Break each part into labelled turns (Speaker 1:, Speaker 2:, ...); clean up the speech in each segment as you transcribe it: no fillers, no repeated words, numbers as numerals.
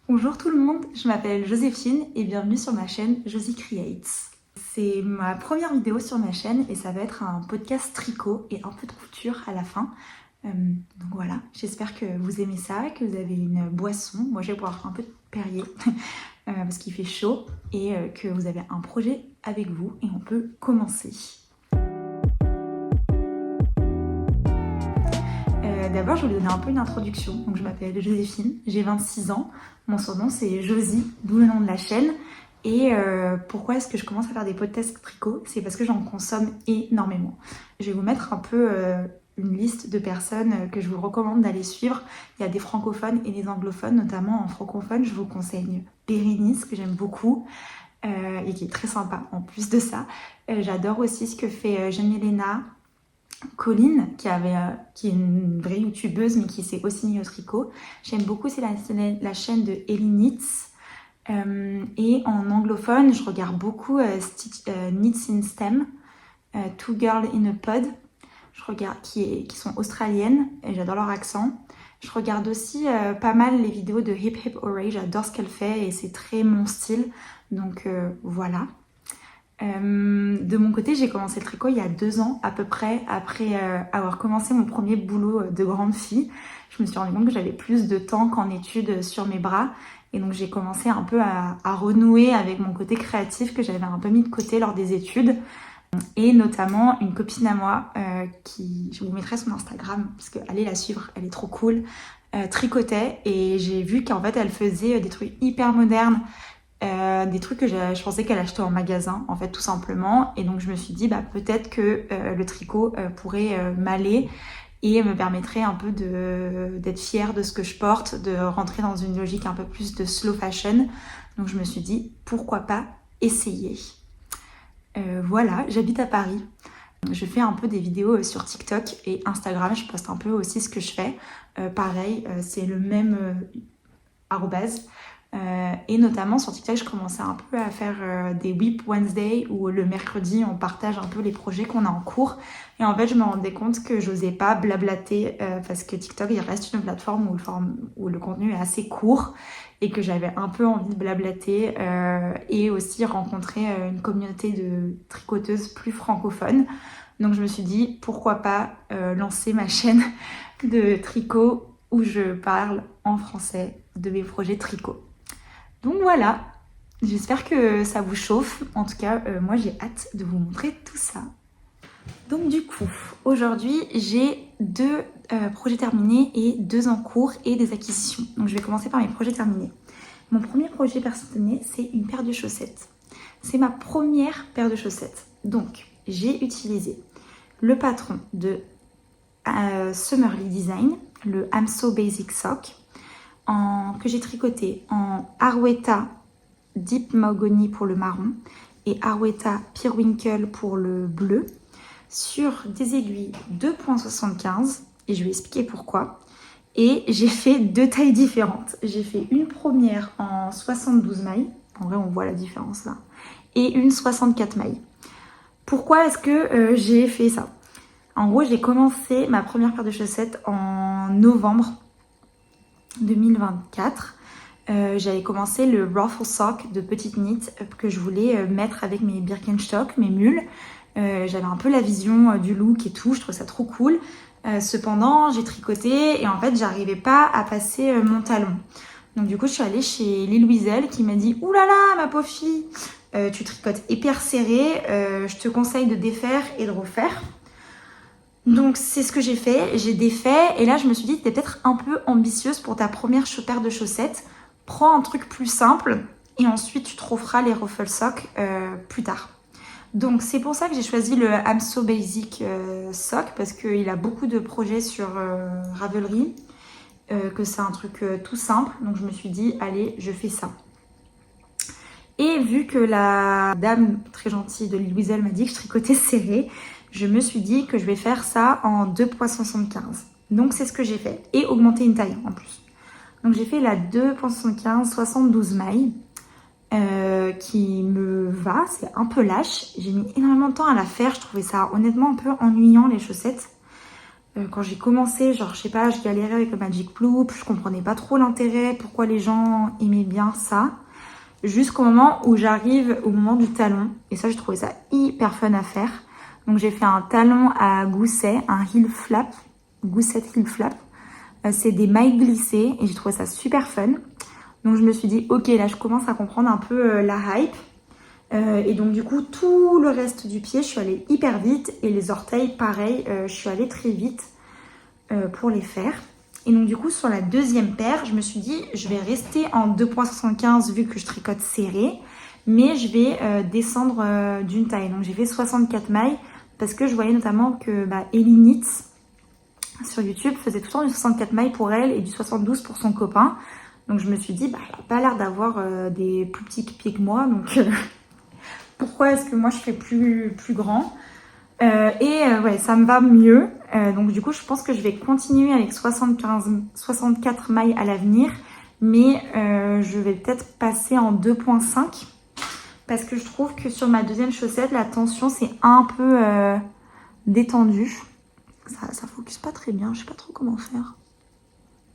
Speaker 1: Bonjour tout le monde, je m'appelle Joséphine et bienvenue sur ma chaîne Josie Creates. C'est ma première vidéo sur ma chaîne et ça va être un podcast tricot et un peu de couture à la fin. Donc voilà, j'espère que vous aimez ça, que vous avez une boisson. Moi je vais boire un peu de Perrier parce qu'il fait chaud et que vous avez un projet avec vous et on peut commencer. D'abord, je vais vous donner un peu une introduction. Donc, je m'appelle Joséphine, j'ai 26 ans. Mon surnom, c'est Josie, d'où le nom de la chaîne. Et pourquoi est-ce que je commence à faire des podcasts tricot? C'est parce que j'en consomme énormément. Je vais vous mettre un peu une liste de personnes que je vous recommande d'aller suivre. Il y a des francophones et des anglophones, notamment en francophone. Je vous conseille Bérénice, que j'aime beaucoup. Et qui est très sympa en plus de ça. J'adore aussi ce que fait Jeanne Elena, Colline, qui est une vraie youtubeuse mais qui s'est aussi mise au tricot. J'aime beaucoup, c'est la chaîne de Ellie Knits. Et en anglophone, je regarde beaucoup Knits in Stem, Two Girls in a Pod, je regarde, qui sont australiennes et j'adore leur accent. Je regarde aussi pas mal les vidéos de Hip Hip Hooray, j'adore ce qu'elle fait et c'est très mon style. Donc voilà. De mon côté, j'ai commencé le tricot il y a 2 ans à peu près, après avoir commencé mon premier boulot de grande fille. Je me suis rendu compte que j'avais plus de temps qu'en études sur mes bras et donc j'ai commencé un peu à renouer avec mon côté créatif que j'avais un peu mis de côté lors des études. Et notamment une copine à moi je vous mettrai son Instagram parce que allez la suivre, elle est trop cool, tricotait et j'ai vu qu'en fait elle faisait des trucs hyper modernes. Des trucs que je pensais qu'elle achetait en magasin en fait tout simplement et donc je me suis dit peut-être que le tricot pourrait m'aller et me permettrait un peu d'être fière de ce que je porte, de rentrer dans une logique un peu plus de slow fashion. Donc je me suis dit pourquoi pas essayer. Voilà, j'habite à Paris. Je fais un peu des vidéos sur TikTok et Instagram, je poste un peu aussi ce que je fais. Pareil, c'est le même arrobase. Et notamment sur TikTok, je commençais un peu à faire des Whip Wednesday où le mercredi, on partage un peu les projets qu'on a en cours. Et en fait, je me rendais compte que j'osais pas blablater parce que TikTok, il reste une plateforme où le contenu est assez court et que j'avais un peu envie de blablater et aussi rencontrer une communauté de tricoteuses plus francophones. Donc je me suis dit, pourquoi pas lancer ma chaîne de tricot où je parle en français de mes projets tricot. Donc voilà, j'espère que ça vous chauffe. En tout cas, moi j'ai hâte de vous montrer tout ça. Donc du coup, aujourd'hui j'ai 2 projets terminés et 2 en cours et des acquisitions. Donc je vais commencer par mes projets terminés. Mon premier projet terminé, c'est une paire de chaussettes. C'est ma première paire de chaussettes. Donc j'ai utilisé le patron de Summerly Design, le I'm So Basic Sock, que j'ai tricoté en Arwetta Deep Mahogany pour le marron et Arwetta Periwinkle pour le bleu, sur des aiguilles 2,75 et je vais expliquer pourquoi. Et j'ai fait 2 tailles différentes. J'ai fait une première en 72 mailles, en vrai on voit la différence là, et une 64 mailles. Pourquoi est-ce que j'ai fait ça? En gros, j'ai commencé ma première paire de chaussettes en novembre 2024. J'avais commencé le Ruffle Sock de Petite Knit que je voulais mettre avec mes Birkenstock, mes mules. J'avais un peu la vision du look et tout, je trouvais ça trop cool. Cependant, j'ai tricoté et en fait, j'arrivais pas à passer mon talon. Donc du coup, je suis allée chez Lille Wiesel qui m'a dit « Ouh là là, ma pauvre fille, tu tricotes hyper serré, je te conseille de défaire et de refaire. » Donc c'est ce que j'ai fait, j'ai défait et là je me suis dit t'es peut-être un peu ambitieuse pour ta première paire de chaussettes. Prends un truc plus simple et ensuite tu te referas les ruffle socks plus tard. Donc c'est pour ça que j'ai choisi le I'm So Basic Sock parce qu'il a beaucoup de projets sur Ravelry, que c'est un truc tout simple. Donc je me suis dit allez je fais ça. Et vu que la dame très gentille de Lille Wiesel m'a dit que je tricotais serré, je me suis dit que je vais faire ça en 2,75. Donc c'est ce que j'ai fait. Et augmenter une taille en plus. Donc j'ai fait la 2,75, 72 mailles. Qui me va, c'est un peu lâche. J'ai mis énormément de temps à la faire. Je trouvais ça honnêtement un peu ennuyant les chaussettes. Quand j'ai commencé, genre je sais pas, je galérais avec le Magic Loop, je comprenais pas trop l'intérêt, pourquoi les gens aimaient bien ça. Jusqu'au moment où j'arrive au moment du talon. Et ça, j'ai trouvé ça hyper fun à faire. Donc j'ai fait un talon à gousset, un heel flap, gousset heel flap. C'est des mailles glissées et j'ai trouvé ça super fun. Donc je me suis dit, ok, là je commence à comprendre un peu la hype. Et donc du coup, tout le reste du pied, je suis allée hyper vite. Et les orteils, pareil, je suis allée très vite pour les faire. Et donc du coup, sur la deuxième paire, je me suis dit, je vais rester en 2,75 vu que je tricote serré. Mais je vais descendre d'une taille. Donc j'ai fait 64 mailles parce que je voyais notamment que Ellie Knits sur YouTube faisait tout le temps du 64 mailles pour elle et du 72 pour son copain. Donc je me suis dit, elle n'a pas l'air d'avoir des plus petits pieds que moi. Donc pourquoi est-ce que moi je ferais plus grand? Ouais, ça me va mieux. Donc du coup, je pense que je vais continuer avec 64 mailles à l'avenir. Mais je vais peut-être passer en 2,5. Parce que je trouve que sur ma deuxième chaussette, la tension c'est un peu détendue. Ça focus pas très bien, je sais pas trop comment faire.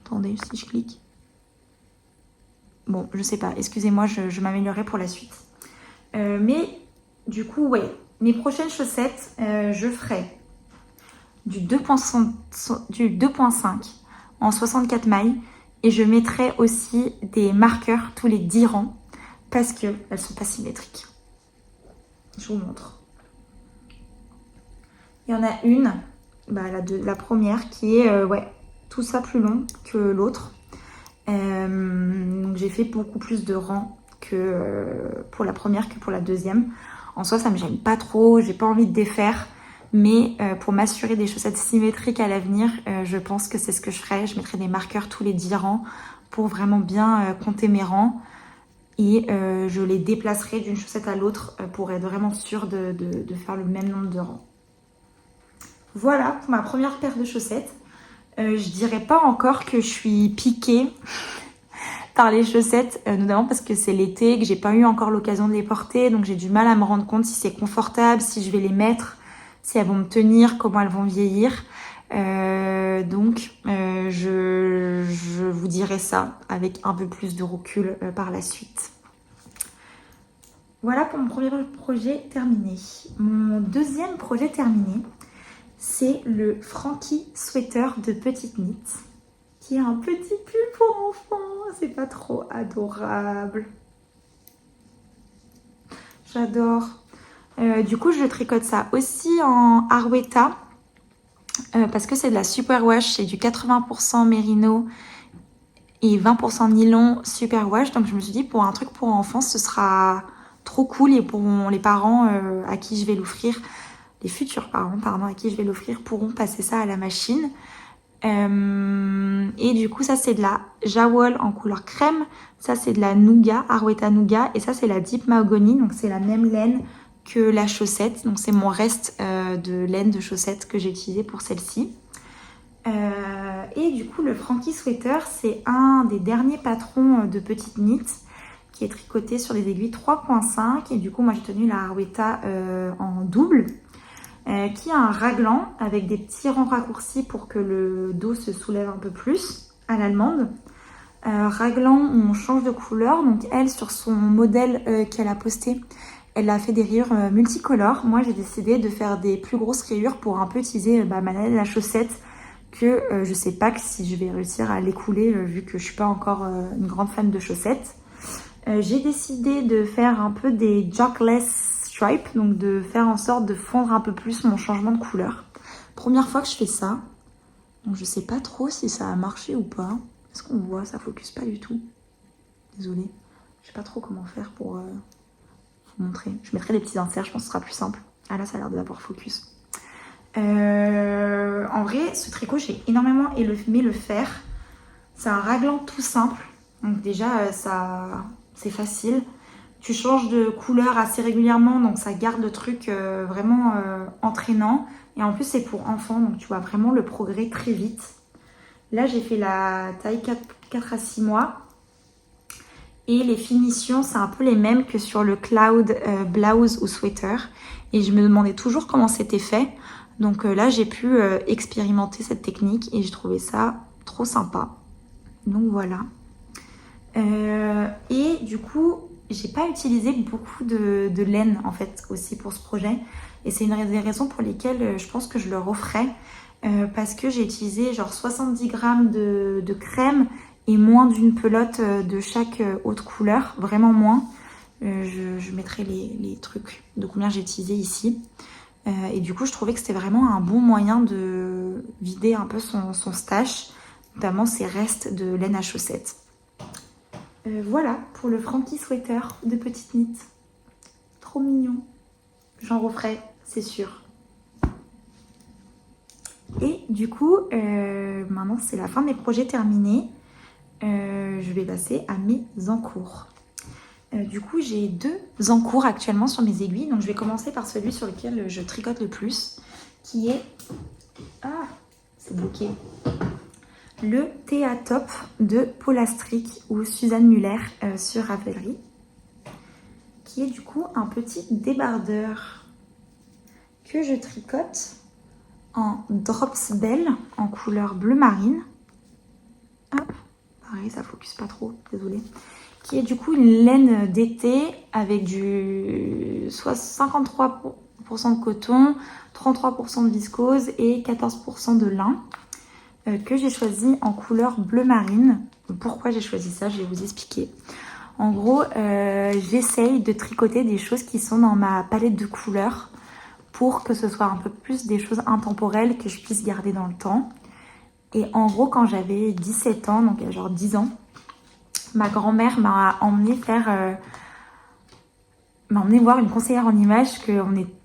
Speaker 1: Attendez, si je clique. Bon, je sais pas, excusez-moi, je m'améliorerai pour la suite. Mais du coup, ouais, mes prochaines chaussettes, je ferai du 2,5 en 64 mailles. Et je mettrai aussi des marqueurs tous les 10 rangs. Parce qu'elles ne sont pas symétriques. Je vous montre. Il y en a une, la première, qui est tout ça plus long que l'autre. Donc j'ai fait beaucoup plus de rangs que pour la première que pour la deuxième. En soi, ça me gêne pas trop, j'ai pas envie de défaire. Mais pour m'assurer des chaussettes symétriques à l'avenir, je pense que c'est ce que je ferai. Je mettrai des marqueurs tous les 10 rangs pour vraiment bien compter mes rangs. Et je les déplacerai d'une chaussette à l'autre pour être vraiment sûre de faire le même nombre de rangs. Voilà pour ma première paire de chaussettes. Je dirais pas encore que je suis piquée par les chaussettes, notamment parce que c'est l'été, que j'ai pas eu encore l'occasion de les porter. Donc j'ai du mal à me rendre compte si c'est confortable, si je vais les mettre, si elles vont me tenir, comment elles vont vieillir. Je vous dirai ça avec un peu plus de recul par la suite. Voilà pour mon premier projet terminé. Mon deuxième projet terminé, c'est le Frankie Sweater de Petite Knit, qui est un petit pull pour enfants. C'est pas trop adorable. J'adore. Du coup, je tricote ça aussi en Arweta. Parce que c'est de la superwash, c'est du 80% mérino et 20% nylon superwash. Donc je me suis dit pour un truc pour enfants, ce sera trop cool. Et pour les parents à qui je vais l'offrir, les futurs parents pardon, à qui je vais l'offrir pourront passer ça à la machine. Et du coup ça c'est de la Jawol en couleur crème, ça c'est de la Nougat, Arweta Nougat, et ça c'est la Deep Mahogany, donc c'est la même laine que la chaussette, donc c'est mon reste de laine de chaussette que j'ai utilisé pour celle-ci. Et du coup le Frankie Sweater, c'est un des derniers patrons de Petite Knit qui est tricoté sur des aiguilles 3.5, et du coup moi j'ai tenu la Arweta en double, qui a un raglan avec des petits rangs raccourcis pour que le dos se soulève un peu plus à l'allemande. Raglan où on change de couleur, donc elle sur son modèle qu'elle a posté, elle a fait des rayures multicolores. Moi j'ai décidé de faire des plus grosses rayures pour un peu utiliser ma laine à chaussette, que je sais pas si je vais réussir à l'écouler vu que je suis pas encore une grande fan de chaussettes. J'ai décidé de faire un peu des jogless stripes, donc de faire en sorte de fondre un peu plus mon changement de couleur. Première fois que je fais ça, donc je sais pas trop si ça a marché ou pas. Est-ce qu'on voit? Ça focus pas du tout. Désolée, je sais pas trop comment faire pour vous montrer. Je mettrai des petits inserts, je pense que ce sera plus simple. Ah là ça a l'air d'avoir focus. En vrai, ce tricot, j'ai énormément aimé le faire. C'est un raglan tout simple. Donc déjà, c'est facile. Tu changes de couleur assez régulièrement, donc ça garde le truc vraiment entraînant. Et en plus, c'est pour enfants, donc tu vois vraiment le progrès très vite. Là, j'ai fait la taille 4 à 6 mois. Et les finitions, c'est un peu les mêmes que sur le Cloud Blouse ou Sweater. Et je me demandais toujours comment c'était fait. Donc là j'ai pu expérimenter cette technique et j'ai trouvé ça trop sympa. Donc voilà. Et du coup j'ai pas utilisé beaucoup de laine en fait aussi pour ce projet. Et c'est une des raisons pour lesquelles je pense que je le referai. Parce que j'ai utilisé genre 70 grammes de crème et moins d'une pelote de chaque autre couleur, vraiment moins. Je mettrai les trucs de combien j'ai utilisé ici. Et du coup, je trouvais que c'était vraiment un bon moyen de vider un peu son stash, notamment ses restes de laine à chaussettes. Voilà pour le Frankie Sweater de Petite Knit. Trop mignon. J'en referai, c'est sûr. Et du coup, maintenant c'est la fin de mes projets terminés. Je vais passer à mes encours. Du coup, j'ai 2 encours actuellement sur mes aiguilles. Donc je vais commencer par celui sur lequel je tricote le plus, qui est... Ah, c'est bloqué. Le Théa Top de Paula Strick ou Suzanne Muller sur Ravelry. Qui est du coup un petit débardeur que je tricote en Drops Belle en couleur bleu marine. Hop, pareil, ça focus pas trop, désolée. Qui est du coup une laine d'été avec du 53% de coton, 33% de viscose et 14% de lin. Que j'ai choisi en couleur bleu marine. Pourquoi j'ai choisi ça, je vais vous expliquer. En gros, j'essaye de tricoter des choses qui sont dans ma palette de couleurs pour que ce soit un peu plus des choses intemporelles que je puisse garder dans le temps. Et en gros, quand j'avais 17 ans, donc il y a genre 10 ans, ma grand-mère m'a emmené voir une conseillère en images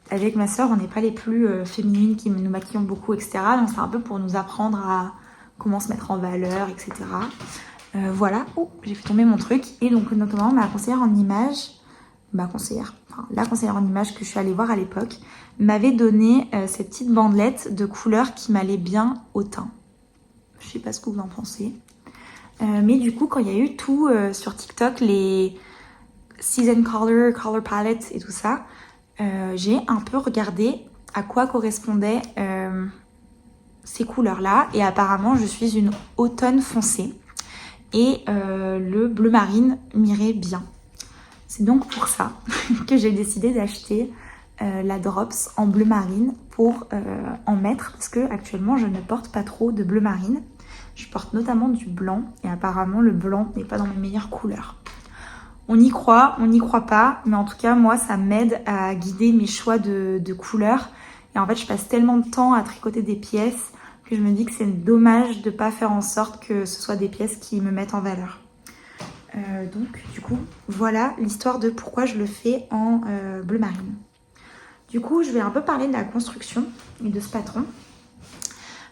Speaker 1: avec ma soeur, on n'est pas les plus féminines qui nous maquillons beaucoup, etc. Donc c'est un peu pour nous apprendre à comment se mettre en valeur, etc. Voilà, oh, j'ai fait tomber mon truc. Et donc notamment la conseillère en images que je suis allée voir à l'époque, m'avait donné cette petite bandelette de couleurs qui m'allait bien au teint. Je sais pas ce que vous en pensez. Mais du coup, quand il y a eu tout sur TikTok, les season color palette et tout ça, j'ai un peu regardé à quoi correspondaient ces couleurs-là. Et apparemment, je suis une automne foncée. Et le bleu marine m'irait bien. C'est donc pour ça que j'ai décidé d'acheter la Drops en bleu marine pour en mettre. Parce que actuellement, je ne porte pas trop de bleu marine. Je porte notamment du blanc. Et apparemment, le blanc n'est pas dans mes meilleures couleurs. On y croit pas. Mais en tout cas, moi, ça m'aide à guider mes choix de couleurs. Et en fait, je passe tellement de temps à tricoter des pièces que je me dis que c'est dommage de ne pas faire en sorte que ce soit des pièces qui me mettent en valeur. Donc du coup, voilà l'histoire de pourquoi je le fais en bleu marine. Du coup, je vais un peu parler de la construction et de ce patron.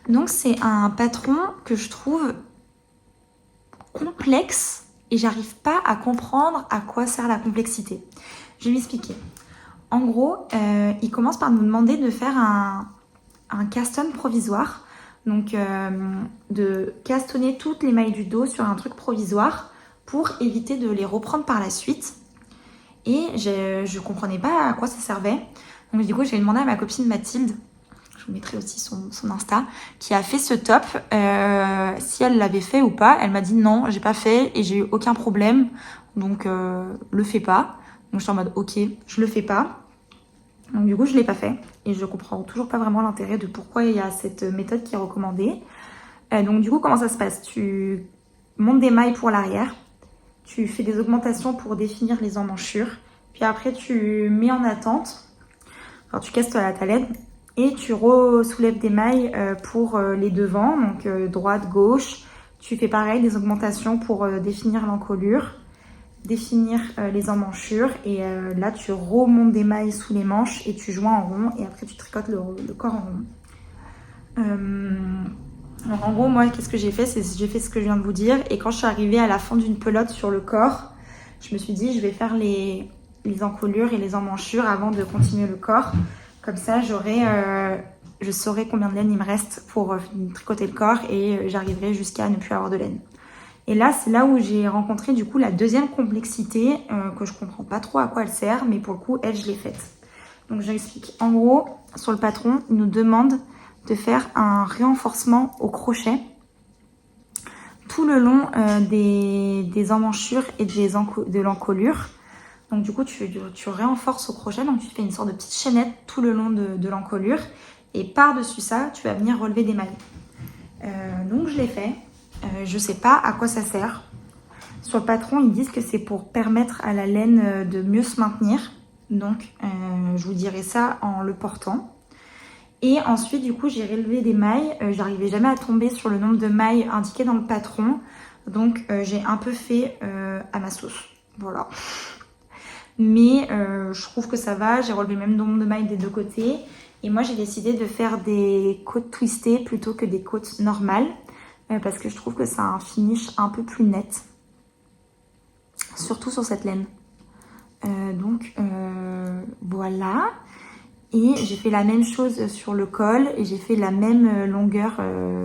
Speaker 1: Donc c'est un patron que je trouve complexe et j'arrive pas à comprendre à quoi sert la complexité. Je vais m'expliquer. En gros, il commence par nous demander de faire un caston provisoire. Donc de castonner toutes les mailles du dos sur un truc provisoire pour éviter de les reprendre par la suite. Et je comprenais pas à quoi ça servait. Donc du coup, j'ai demandé à ma copine Mathilde, je vous mettrai aussi son Insta, qui a fait ce top, si elle l'avait fait ou pas. Elle m'a dit non, j'ai pas fait et j'ai eu aucun problème. Donc le fais pas. Donc j'étais en mode ok, je le fais pas. Donc du coup, je l'ai pas fait et je comprends toujours pas vraiment l'intérêt de pourquoi il y a cette méthode qui est recommandée. Donc du coup, comment ça se passe? Tu montes des mailles pour l'arrière, tu fais des augmentations pour définir les emmanchures, puis après tu mets en attente, alors tu casses ta laine et tu soulèves des mailles pour les devants, donc droite, gauche. Tu fais pareil, des augmentations pour définir l'encolure, définir les emmanchures et là tu remontes des mailles sous les manches et tu joins en rond et après tu tricotes le corps en rond. Alors en gros moi qu'est-ce que j'ai fait, j'ai fait ce que je viens de vous dire et quand je suis arrivée à la fin d'une pelote sur le corps, je me suis dit je vais faire les encolures et les emmanchures avant de continuer le corps. Comme ça je saurai combien de laine il me reste pour tricoter le corps et j'arriverai jusqu'à ne plus avoir de laine. Et là, c'est là où j'ai rencontré du coup la deuxième complexité que je comprends pas trop à quoi elle sert, mais pour le coup, elle, je l'ai faite. Donc j'explique. En gros, sur le patron, il nous demande de faire un renforcement au crochet tout le long des emmanchures et de l'encolure. Donc du coup, tu renforces au crochet, donc tu fais une sorte de petite chaînette tout le long de l'encolure. Et par-dessus ça, tu vas venir relever des mailles. Donc je l'ai fait. Je sais pas à quoi ça sert. Sur le patron, ils disent que c'est pour permettre à la laine de mieux se maintenir. Donc je vous dirai ça en le portant. Et ensuite, du coup, j'ai relevé des mailles. J'arrivais jamais à tomber sur le nombre de mailles indiquées dans le patron. Donc, j'ai un peu fait à ma sauce. Voilà. Mais je trouve que ça va. J'ai relevé le même nombre de mailles des deux côtés. Et moi, j'ai décidé de faire des côtes twistées plutôt que des côtes normales. Parce que je trouve que ça a un finish un peu plus net. Surtout sur cette laine. Donc, voilà. Et j'ai fait la même chose sur le col et j'ai fait la même longueur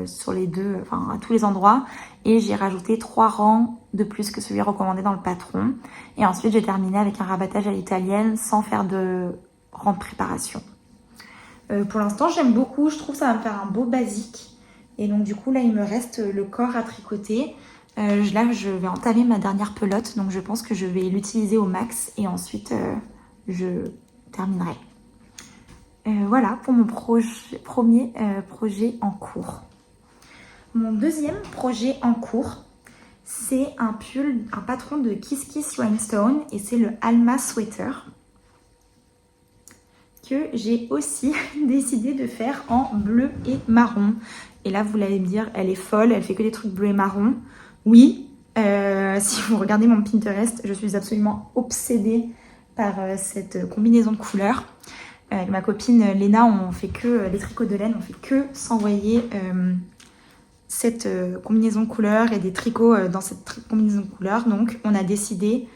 Speaker 1: sur les deux, enfin à tous les endroits. Et j'ai rajouté 3 rangs de plus que celui recommandé dans le patron. Et ensuite, j'ai terminé avec un rabattage à l'italienne sans faire de rang de préparation. Pour l'instant, j'aime beaucoup. Je trouve que ça va me faire un beau basique. Et donc du coup, là, il me reste le corps à tricoter. Là, je vais entamer ma dernière pelote. Donc je pense que je vais l'utiliser au max. Et ensuite, je terminerai. Voilà pour mon premier projet en cours. Mon deuxième projet en cours, c'est un pull, un patron de Kiss Kiss Rhinestone et c'est le Alma Sweater que j'ai aussi décidé de faire en bleu et marron. Et là, vous allez me dire, elle est folle, elle fait que des trucs bleus et marron. Oui, si vous regardez mon Pinterest, je suis absolument obsédée par cette combinaison de couleurs. Avec ma copine Léna, on fait que les tricots de laine, on fait que s'envoyer cette combinaison de couleurs et des tricots dans cette combinaison de couleurs. Donc on a décidé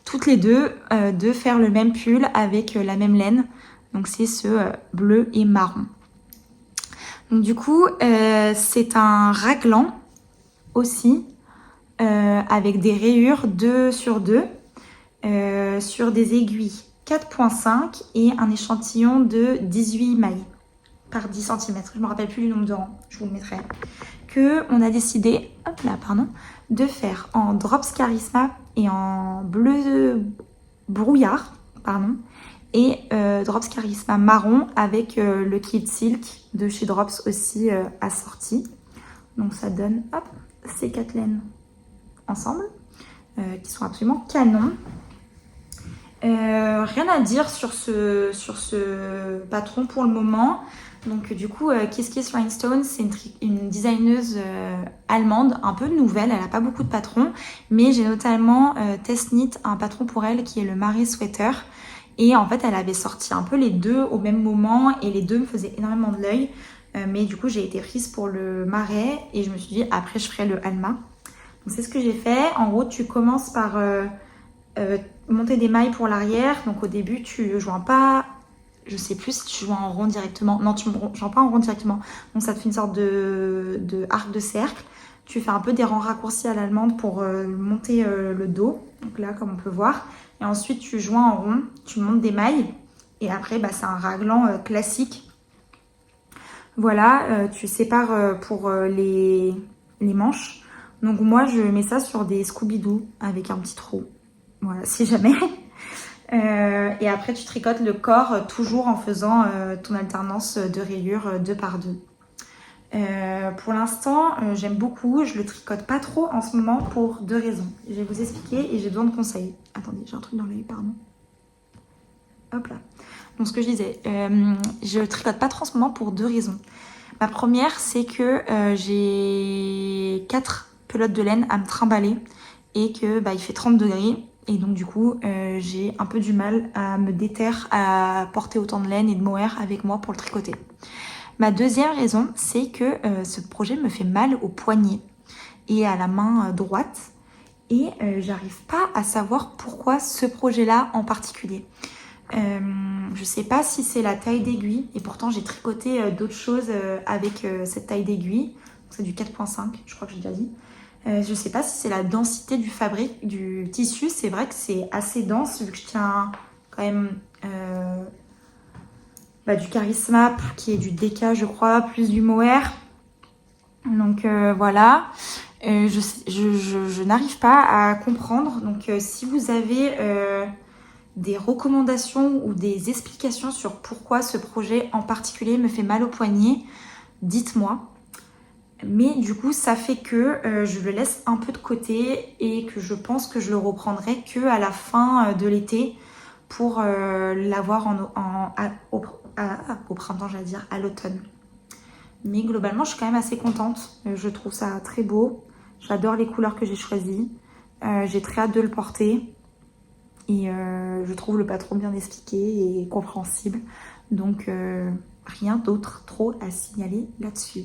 Speaker 1: toutes les deux de faire le même pull avec la même laine. Donc c'est ce bleu et marron. Donc du coup c'est un raglan aussi avec des rayures 2 sur 2 sur des aiguilles 4.5 et un échantillon de 18 mailles par 10 cm. Je ne me rappelle plus du nombre de rangs, je vous le mettrai. Que on a décidé, hop là, pardon, de faire en Drops Charisma et en bleu brouillard, pardon, et Drops Charisma marron avec le kit silk de chez Drops aussi assorti. Donc ça donne, hop, ces 4 laines ensemble, qui sont absolument canons. Rien à dire sur ce patron pour le moment. Donc du coup, Kiss Kiss Rhinestone, c'est une designeuse allemande, un peu nouvelle. Elle n'a pas beaucoup de patrons, mais j'ai notamment test knit un patron pour elle qui est le Marais Sweater. Et en fait, elle avait sorti un peu les deux au même moment et les deux me faisaient énormément de l'œil. Mais du coup, j'ai été prise pour le Marais et je me suis dit après je ferai le Alma. Donc c'est ce que j'ai fait. En gros, tu commences par monter des mailles pour l'arrière. Donc au début, tu joins pas, je sais plus si tu joins en rond directement. Non, tu ne joins pas en rond directement. Donc ça te fait une sorte de arc de cercle. Tu fais un peu des rangs raccourcis à l'allemande pour monter le dos. Donc là, comme on peut voir. Et ensuite, tu joins en rond, tu montes des mailles. Et après, bah, c'est un raglan classique. Voilà, tu sépares pour les manches. Donc moi, je mets ça sur des Scooby-Doo avec un petit trou. Voilà, si jamais. Et après, tu tricotes le corps toujours en faisant ton alternance de rayures 2 par 2. Pour l'instant, j'aime beaucoup. Je le tricote pas trop en ce moment pour 2 raisons. Je vais vous expliquer et j'ai besoin de conseils. Attendez, j'ai un truc dans l'œil, pardon. Hop là. Donc ce que je disais, je tricote pas trop en ce moment pour 2 raisons. Ma première, c'est que j'ai 4 pelotes de laine à me trimballer et que il fait 30 degrés. Et donc du coup, j'ai un peu du mal à me déterre à porter autant de laine et de mohair avec moi pour le tricoter. Ma deuxième raison, c'est que ce projet me fait mal au poignet et à la main droite. Et j'arrive pas à savoir pourquoi ce projet-là en particulier. Je sais pas si c'est la taille d'aiguille. Et pourtant, j'ai tricoté d'autres choses avec cette taille d'aiguille. C'est du 4.5, je crois que j'ai déjà dit. Je sais pas si c'est la densité du tissu. C'est vrai que c'est assez dense vu que je tiens quand même du Charisma qui est du DK je crois, plus du Mohair. Donc voilà, je n'arrive pas à comprendre. Donc si vous avez des recommandations ou des explications sur pourquoi ce projet en particulier me fait mal au poignet, dites-moi. Mais du coup, ça fait que je le laisse un peu de côté et que je pense que je le reprendrai que à la fin de l'été pour l'avoir au printemps, j'allais dire, à l'automne. Mais globalement, je suis quand même assez contente. Je trouve ça très beau. J'adore les couleurs que j'ai choisies. J'ai très hâte de le porter. Et je trouve le patron bien expliqué et compréhensible. Donc, rien d'autre trop à signaler là-dessus.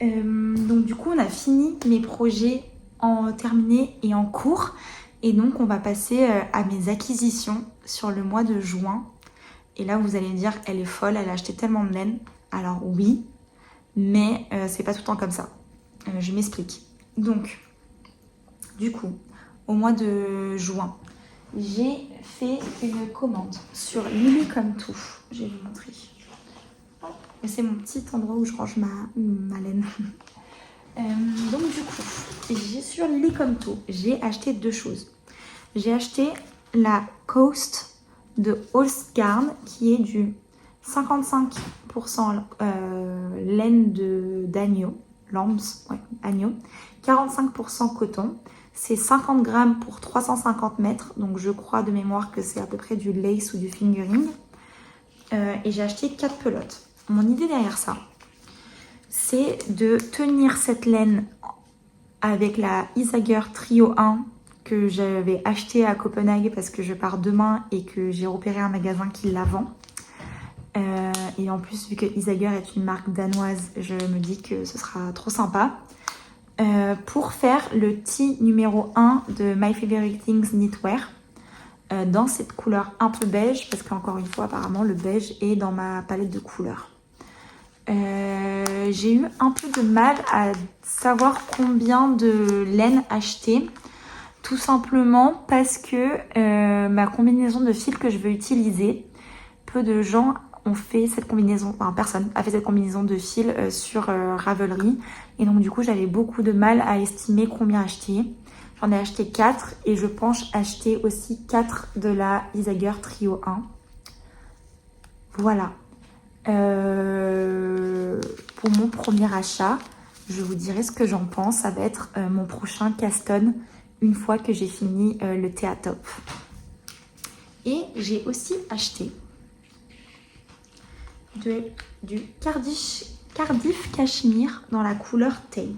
Speaker 1: Donc du coup on a fini mes projets terminés et en cours et donc on va passer à mes acquisitions sur le mois de juin. Et là vous allez me dire elle est folle, elle a acheté tellement de laine. Alors oui, mais c'est pas tout le temps comme ça. Je m'explique. Donc du coup au mois de juin j'ai fait une commande sur Lily Comme Tout. Je vais vous montrer. Et c'est mon petit endroit où je range ma laine. Donc du coup, sur Lily Comme Tout, j'ai acheté 2 choses. J'ai acheté la Coast de Holzgarn qui est du 55% laine d'agneau, lambs, ouais, agneau, 45% coton. C'est 50 grammes pour 350 mètres, donc je crois de mémoire que c'est à peu près du lace ou du fingering. Et j'ai acheté 4 pelotes. Mon idée derrière ça, c'est de tenir cette laine avec la Isager Trio 1 que j'avais acheté à Copenhague parce que je pars demain et que j'ai repéré un magasin qui la vend. Et en plus, vu que Isager est une marque danoise, je me dis que ce sera trop sympa. Pour faire le tee numéro 1 de My Favorite Things Knitwear. Dans cette couleur un peu beige, parce qu'encore une fois, apparemment, le beige est dans ma palette de couleurs. J'ai eu un peu de mal à savoir combien de laine acheter, tout simplement parce que ma combinaison de fils que je veux utiliser, peu de gens ont fait cette combinaison, enfin personne a fait cette combinaison de fils sur Ravelry, et donc du coup j'avais beaucoup de mal à estimer combien acheter. J'en ai acheté 4 et je pense acheter aussi 4 de la Isager Trio 1. Voilà. Pour mon premier achat, je vous dirai ce que j'en pense. Ça va être mon prochain Caston une fois que j'ai fini le Thea Top. Et j'ai aussi acheté du Cardiff Cashmere dans la couleur Take.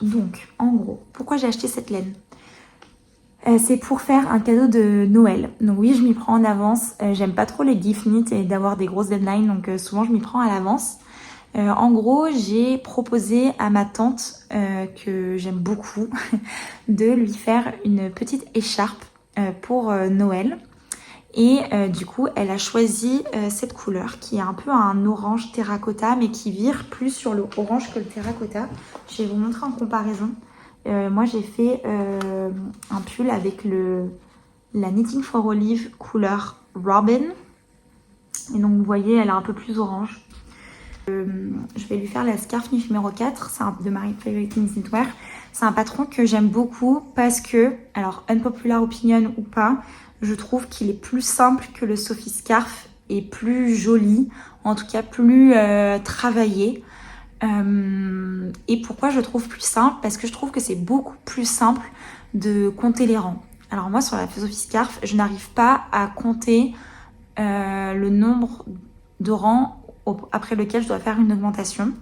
Speaker 1: Donc, en gros, pourquoi j'ai acheté cette laine ? C'est pour faire un cadeau de Noël. Donc oui, je m'y prends en avance. J'aime pas trop les gift knit et d'avoir des grosses deadlines, donc souvent je m'y prends à l'avance. En gros, j'ai proposé à ma tante, que j'aime beaucoup, de lui faire une petite écharpe pour Noël. Et du coup, elle a choisi cette couleur qui est un peu un orange terracotta, mais qui vire plus sur le orange que le terracotta. Je vais vous montrer en comparaison. Moi, j'ai fait un pull avec la Knitting for Olive couleur Robin. Et donc, vous voyez, elle est un peu plus orange. Je vais lui faire la scarf numéro 4, c'est de My Favorite Things Knitwear. C'est un patron que j'aime beaucoup parce que, alors unpopular opinion ou pas, je trouve qu'il est plus simple que le Sophie Scarf et plus joli, en tout cas plus travaillé. Et pourquoi je trouve plus simple ? Parce que je trouve que c'est beaucoup plus simple de compter les rangs. Alors moi sur la Sophie Scarf, je n'arrive pas à compter le nombre de rangs après lequel je dois faire une augmentation.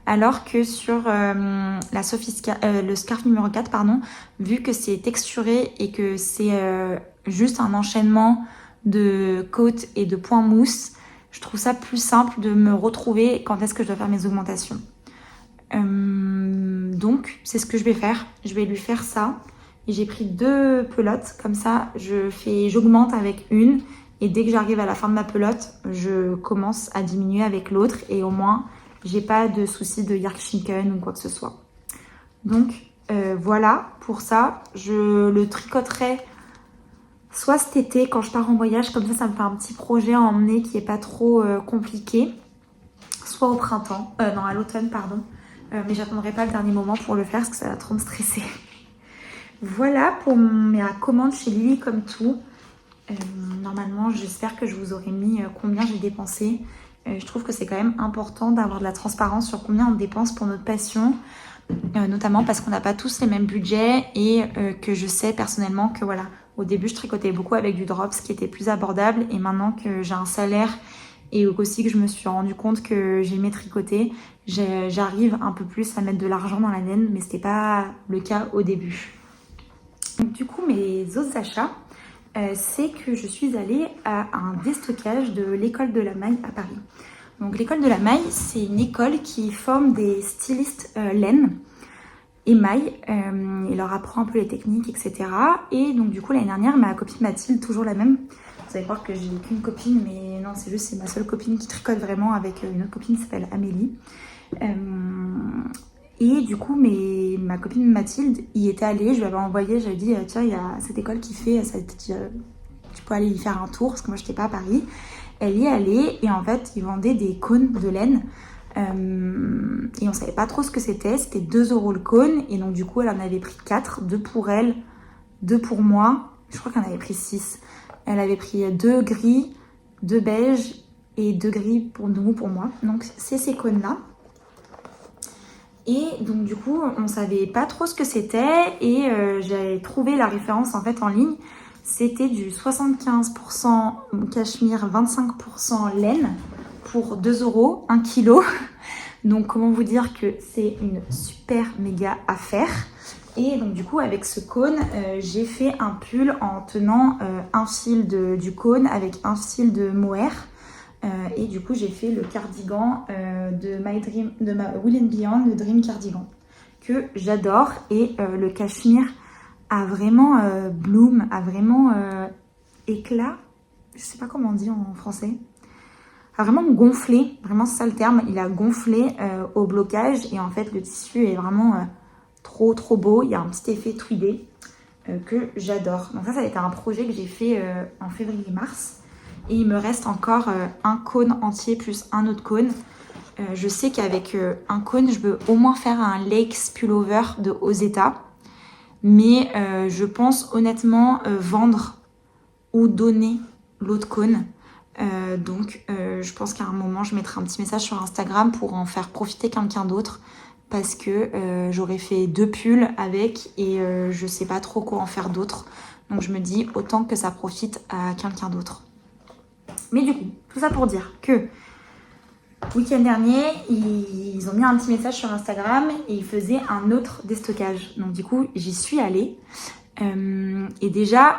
Speaker 1: Alors que sur le scarf numéro 4, pardon, vu que c'est texturé et que c'est juste un enchaînement de côtes et de points mousse, je trouve ça plus simple de me retrouver quand est-ce que je dois faire mes augmentations. Donc, c'est ce que je vais faire. Je vais lui faire ça. Et j'ai pris 2 pelotes. Comme ça, j'augmente avec une. Et dès que j'arrive à la fin de ma pelote, je commence à diminuer avec l'autre. Et au moins, j'ai pas de soucis de Yarkshiken ou quoi que ce soit. Donc, voilà pour ça. Je le tricoterai soit cet été quand je pars en voyage, comme ça me fait un petit projet à emmener qui est pas trop compliqué, soit au printemps, non à l'automne pardon, mais j'attendrai pas le dernier moment pour le faire parce que ça va trop me stresser. Voilà pour ma commande chez Lily comme tout. Normalement j'espère que je vous aurai mis combien j'ai dépensé. Je trouve que c'est quand même important d'avoir de la transparence sur combien on dépense pour notre passion, notamment parce qu'on n'a pas tous les mêmes budgets et que je sais personnellement que voilà, au début je tricotais beaucoup avec du drop, ce qui était plus abordable, et maintenant que j'ai un salaire et aussi que je me suis rendu compte que j'aimais tricoter, j'arrive un peu plus à mettre de l'argent dans la laine, mais c'était pas le cas au début. Donc du coup mes autres achats, c'est que je suis allée à un déstockage de l'école de la maille à Paris. Donc l'école de la maille, c'est une école qui forme des stylistes laine et maille, et leur apprend un peu les techniques, etc. Et donc du coup l'année dernière, ma copine Mathilde, toujours la même, vous allez croire que j'ai qu'une copine, mais non, c'est ma seule copine qui tricote vraiment, avec une autre copine qui s'appelle Amélie. Et du coup, ma copine Mathilde y était allée, je lui avais envoyé, j'avais dit tiens, il y a cette école qui fait, tu peux aller y faire un tour, parce que moi je n'étais pas à Paris. Elle y est allée et en fait ils vendaient des cônes de laine et on savait pas trop ce que c'était 2 € le cône, et donc du coup elle en avait pris 4, 2 pour elle, 2 pour moi, je crois qu'elle en avait pris 6. Elle avait pris 2 gris, 2 beige et 2 gris pour nous, pour moi. Donc c'est ces cônes là. Et donc du coup on savait pas trop ce que c'était, et j'avais trouvé la référence en fait en ligne. C'était du 75% cachemire, 25% laine pour 2 € 1 kg. Donc comment vous dire que c'est une super méga affaire. Et donc du coup avec ce cône, j'ai fait un pull en tenant un fil du cône avec un fil de mohair. Et du coup j'ai fait le cardigan de ma Wool & Beyond, le Dream Cardigan, que j'adore. Et le cachemire a vraiment bloom, a vraiment éclat, je sais pas comment on dit en français, a vraiment gonflé, vraiment c'est ça le terme, il a gonflé au blocage, et en fait le tissu est vraiment trop beau, il y a un petit effet tweedé que j'adore. Donc ça a été un projet que j'ai fait en février-mars, et il me reste encore un cône entier plus un autre cône. Je sais qu'avec un cône je veux au moins faire un Lakes pullover de Ozeta. Mais je pense honnêtement vendre ou donner l'autre cône. Donc je pense qu'à un moment je mettrai un petit message sur Instagram pour en faire profiter quelqu'un d'autre, parce que j'aurais fait 2 pulls avec, et je sais pas trop quoi en faire d'autre. Donc je me dis autant que ça profite à quelqu'un d'autre. Mais du coup, tout ça pour dire que week-end dernier, ils ont mis un petit message sur Instagram et ils faisaient un autre déstockage. Donc du coup, j'y suis allée. Et déjà,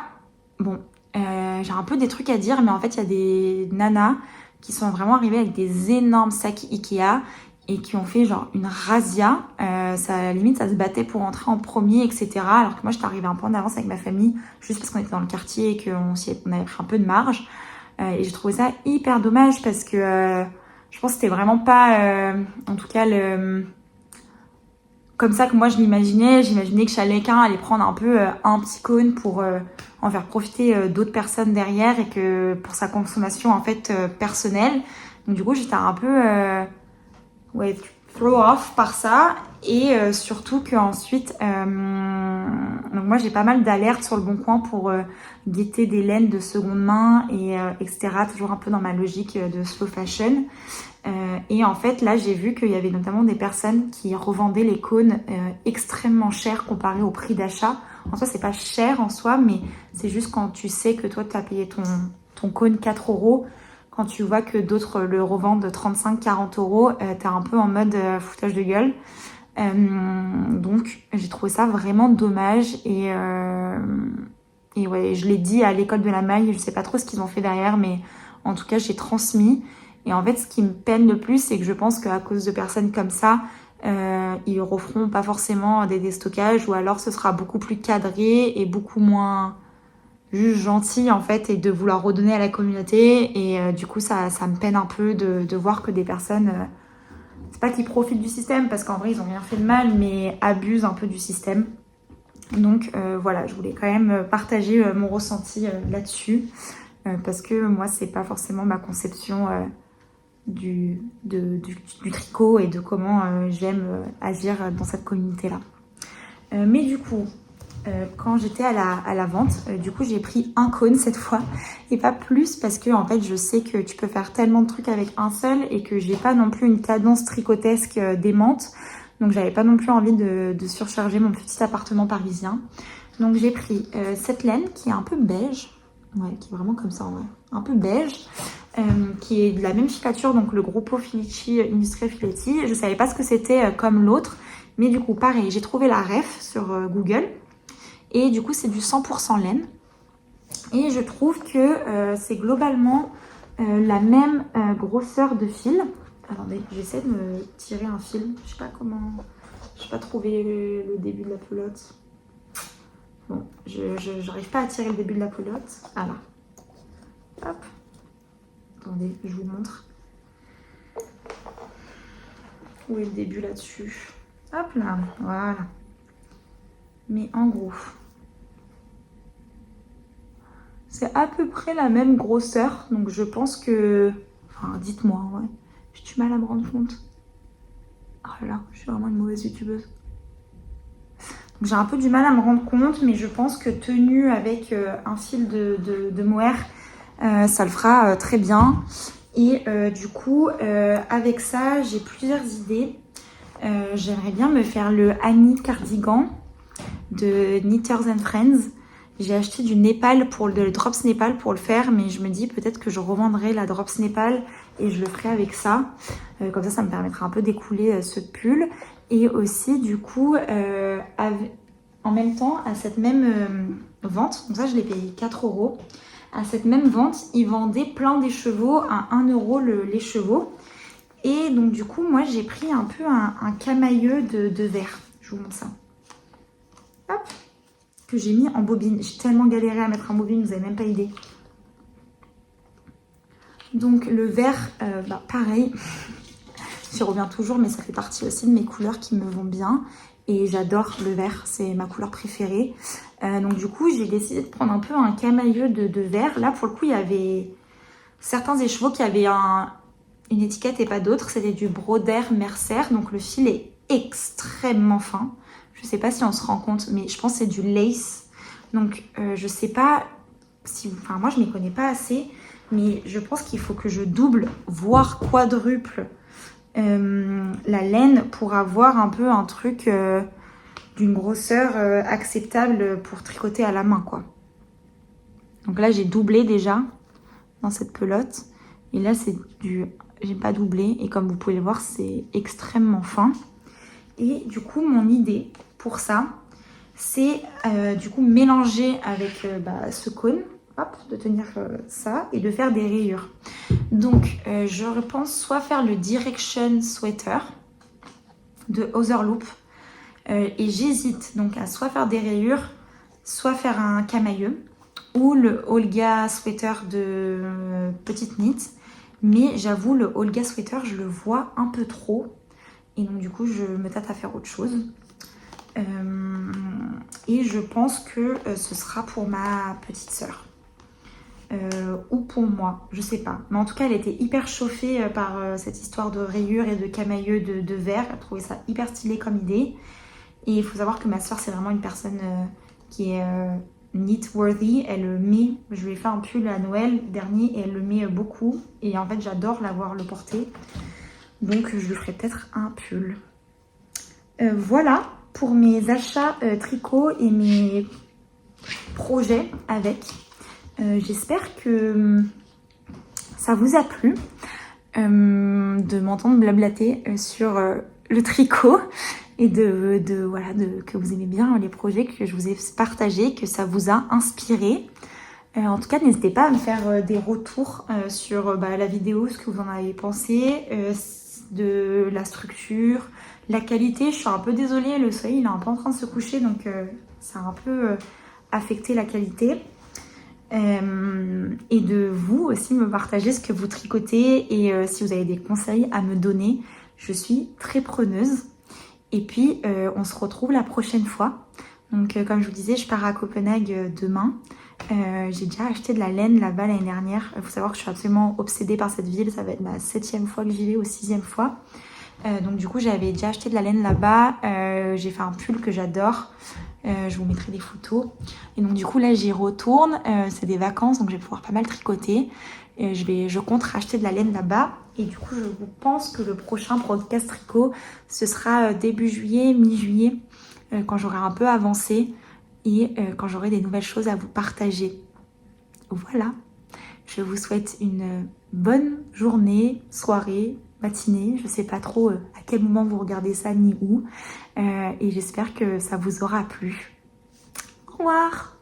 Speaker 1: bon, j'ai un peu des trucs à dire, mais en fait, il y a des nanas qui sont vraiment arrivées avec des énormes sacs Ikea et qui ont fait genre une razzia. Limite, ça se battait pour entrer en premier, etc. Alors que moi, j'étais arrivée un peu en avance avec ma famille, juste parce qu'on était dans le quartier et qu'on avait pris un peu de marge. Et j'ai trouvé ça hyper dommage parce que je pense que c'était vraiment pas, en tout cas, comme ça que moi je l'imaginais. J'imaginais que chacun allait prendre un peu un petit cône pour en faire profiter d'autres personnes derrière, et que pour sa consommation en fait personnelle. Donc du coup j'étais un peu throw off par ça, et surtout qu'ensuite donc moi j'ai pas mal d'alertes sur le Bon Coin pour guetter des laines de seconde main et etc. Toujours un peu dans ma logique de slow fashion. Et en fait là j'ai vu qu'il y avait notamment des personnes qui revendaient les cônes extrêmement chers comparé au prix d'achat. En soi c'est pas cher en soi, mais c'est juste quand tu sais que toi tu as payé ton cône 4 €, quand tu vois que d'autres le revendent 35-40 €, t'es un peu en mode foutage de gueule. Donc j'ai trouvé ça vraiment dommage, et ouais, je l'ai dit à l'école de la maille, je sais pas trop ce qu'ils ont fait derrière, mais en tout cas j'ai transmis. Et en fait ce qui me peine le plus, c'est que je pense qu'à cause de personnes comme ça, ils referont pas forcément des déstockages, ou alors ce sera beaucoup plus cadré et beaucoup moins juste gentil en fait, et de vouloir redonner à la communauté. Et du coup ça me peine un peu de voir que des personnes, c'est pas qu'ils profitent du système, parce qu'en vrai ils ont rien fait de mal, mais abusent un peu du système. Donc voilà, je voulais quand même partager mon ressenti là-dessus. Parce que moi, c'est pas forcément ma conception du tricot et de comment j'aime agir dans cette communauté-là. Mais du coup, quand j'étais à la vente, du coup j'ai pris un cône cette fois et pas plus parce que en fait je sais que tu peux faire tellement de trucs avec un seul et que j'ai pas non plus une cadence tricotesque démente, donc j'avais pas non plus envie de surcharger mon petit appartement parisien. Donc j'ai pris cette laine qui est un peu beige, ouais, qui est vraiment comme ça en vrai, un peu beige, qui est de la même filature, donc le Gruppo Filici Industrial Filetti. Je savais pas ce que c'était comme l'autre, mais du coup pareil, j'ai trouvé la ref sur Google. Et du coup, c'est du 100% laine. Et je trouve que c'est globalement la même grosseur de fil. Attendez, j'essaie de me tirer un fil. Je sais pas comment... Je n'ai pas trouvé le début de la pelote. Bon, je n'arrive pas à tirer le début de la pelote. Ah là. Hop. Attendez, je vous montre. Où est le début là-dessus? Hop là, voilà. Mais en gros... C'est à peu près la même grosseur, donc je pense que... Enfin, dites-moi, ouais. J'ai du mal à me rendre compte. Oh là là, je suis vraiment une mauvaise youtubeuse. Donc j'ai un peu du mal à me rendre compte, mais je pense que tenu avec un fil de mohair, ça le fera très bien. Et du coup, avec ça, j'ai plusieurs idées. J'aimerais bien me faire le Annie cardigan de Knitters and Friends. J'ai acheté du Népal pour le Drops Népal pour le faire, mais je me dis peut-être que je revendrai la Drops Népal et je le ferai avec ça. Comme ça me permettra un peu d'écouler ce pull. Et aussi, du coup, en même temps, à cette même vente, donc ça je l'ai payé 4 €. À cette même vente, ils vendaient plein d'écheveaux à 1 € l'écheveau. Et donc du coup, moi j'ai pris un peu un camailleux de verre. Je vous montre ça. Hop, que j'ai mis en bobine. J'ai tellement galéré à mettre en bobine, vous n'avez même pas idée. Donc le vert, pareil, j'y reviens toujours, mais ça fait partie aussi de mes couleurs qui me vont bien. Et j'adore le vert, c'est ma couleur préférée. Donc du coup, j'ai décidé de prendre un peu un camailleux de vert. Là, pour le coup, il y avait certains écheveaux qui avaient une étiquette et pas d'autres. C'était du Broder Mercer, donc le fil est extrêmement fin. Je sais pas si on se rend compte, mais je pense que c'est du lace. Donc, je sais pas si... Enfin, moi, je m'y connais pas assez, mais je pense qu'il faut que je double, voire quadruple la laine pour avoir un peu un truc d'une grosseur acceptable pour tricoter à la main, quoi. Donc là, j'ai doublé déjà dans cette pelote. Et là, c'est du... J'ai pas doublé. Et comme vous pouvez le voir, c'est extrêmement fin. Et du coup, mon idée pour ça, c'est du coup mélanger avec ce cône, hop, de tenir ça et de faire des rayures. Donc, je pense soit faire le Direction Sweater de Otherloop. Et j'hésite donc à soit faire des rayures, soit faire un camailleux ou le Olga Sweater de Petite Knit. Mais j'avoue, le Olga Sweater, je le vois un peu trop. Et donc du coup, je me tâte à faire autre chose. Et je pense que ce sera pour ma petite sœur. Ou pour moi, je sais pas. Mais en tout cas, elle était hyper chauffée par cette histoire de rayures et de camailleux de verre. Elle trouvait ça hyper stylé comme idée. Et il faut savoir que ma sœur, c'est vraiment une personne qui est knit-worthy. Elle le met, je lui ai fait un pull à Noël dernier et elle le met beaucoup. Et en fait, j'adore le porter. Donc, je lui ferai peut-être un pull. Voilà pour mes achats tricot et mes projets avec. J'espère que ça vous a plu de m'entendre blablater sur le tricot et que vous aimez bien les projets que je vous ai partagés, que ça vous a inspiré. En tout cas, n'hésitez pas à me faire des retours sur la vidéo, ce que vous en avez pensé, de la structure, la qualité. Je suis un peu désolée, le soleil il est un peu en train de se coucher, donc ça a un peu affecté la qualité. Et de vous aussi me partager ce que vous tricotez et si vous avez des conseils à me donner, je suis très preneuse. Et puis on se retrouve la prochaine fois Donc comme je vous disais, je pars à Copenhague demain. J'ai déjà acheté de la laine là-bas l'année dernière. Il faut savoir que je suis absolument obsédée par cette ville. Ça va être ma 7e fois que j'y vais, ou 6e fois. Donc du coup, j'avais déjà acheté de la laine là-bas. J'ai fait un pull que j'adore. Je vous mettrai des photos. Et donc du coup, là, j'y retourne. C'est des vacances, donc je vais pouvoir pas mal tricoter. Je compte racheter de la laine là-bas. Et du coup, je pense que le prochain podcast tricot, ce sera début juillet, mi-juillet, quand j'aurai un peu avancé et quand j'aurai des nouvelles choses à vous partager. Voilà, je vous souhaite une bonne journée, soirée, matinée. Je ne sais pas trop à quel moment vous regardez ça ni où. Et j'espère que ça vous aura plu. Au revoir!